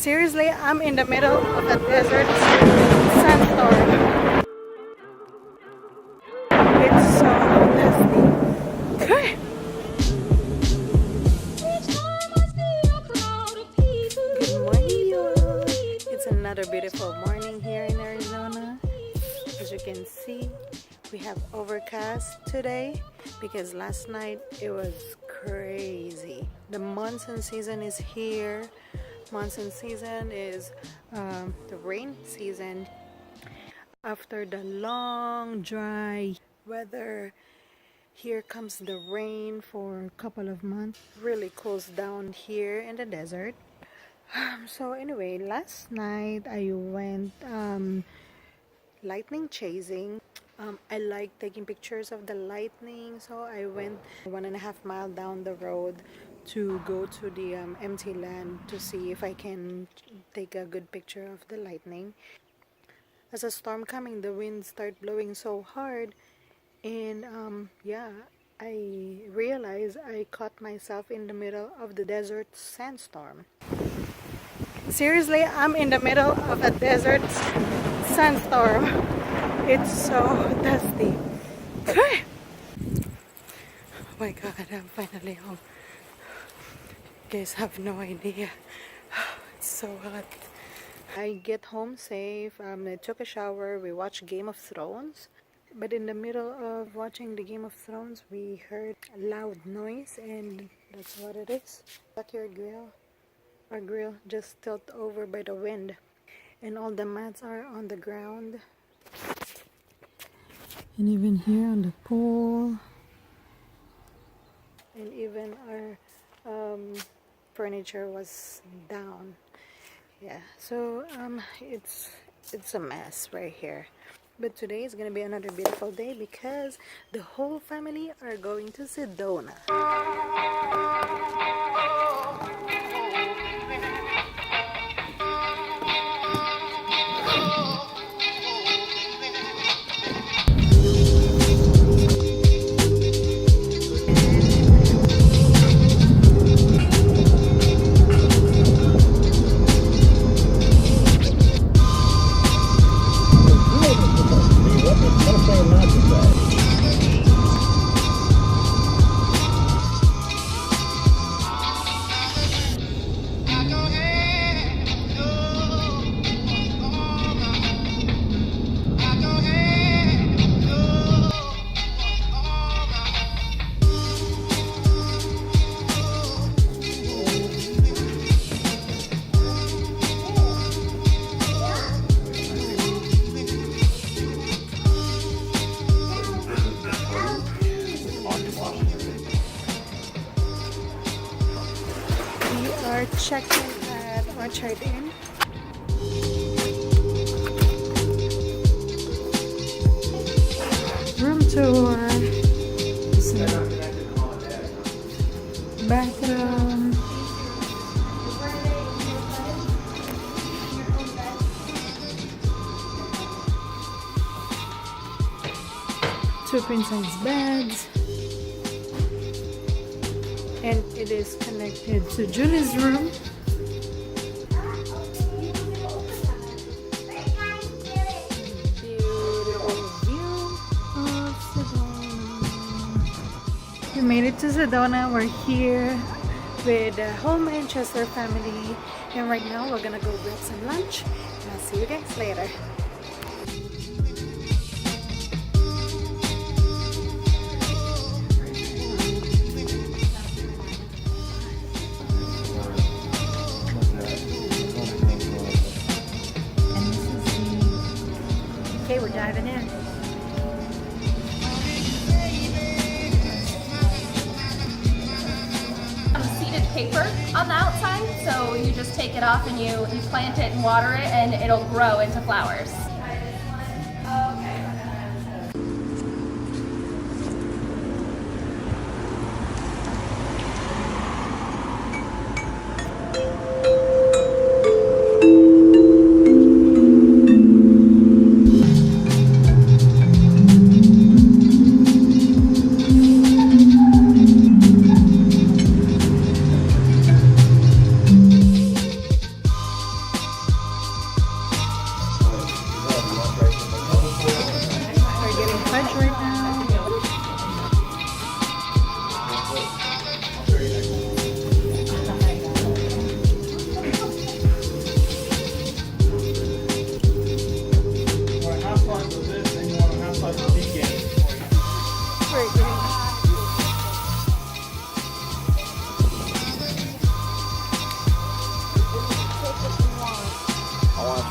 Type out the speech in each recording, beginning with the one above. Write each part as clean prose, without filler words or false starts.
Seriously, I'm in the middle of a desert sandstorm. It's so dusty. Good morning, you all. It's another beautiful morning here in Arizona. As you can see, we have overcast today because last night it was crazy. The monsoon season is here. Monsoon season is the rain season. After the long dry weather, here comes the rain for a couple of months. Really cools down here in the desert. So anyway, last night I went lightning chasing. I like taking pictures of the lightning, so I went 1.5 miles down the road to go to the empty land to see if I can take a good picture of the lightning. As a storm coming, the wind started blowing so hard, and yeah, I realized I caught myself in the middle of the desert sandstorm. Seriously, I'm in the middle of a desert sandstorm. It's so dusty. Oh my god, I'm finally home. You guys have no idea. It's so hot. I get home safe. I took a shower. We watched Game of Thrones. But in the middle of watching the Game of Thrones, we heard a loud noise, and that's what it is. Backyard grill. Our grill just tilted over by the wind, and all the mats are on the ground. And even here on the pool, and even our furniture was down. Yeah, so it's a mess right here. But today is gonna be another beautiful day because the whole family are going to Sedona. Checking at Orchard Inn. Room tour. Bathroom. Two queen size beds. And it is connected to Julie's room. Beautiful view of Sedona. We made it to Sedona. We're here with the whole Manchester family, and right now we're gonna go grab some lunch, and I'll see you guys later. Okay, we're diving in. Seeded paper on the outside, so you just take it off and you plant it and water it, and it'll grow into flowers.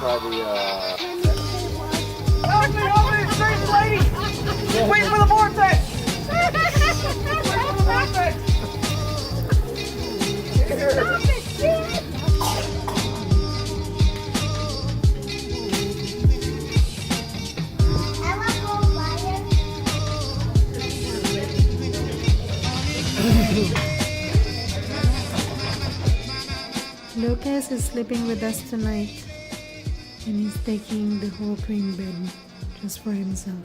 try the, Help me, street lady! Wait for the vortex! Wait for the vortex! Lucas is sleeping with us tonight, and he's taking the whole queen bed just for himself.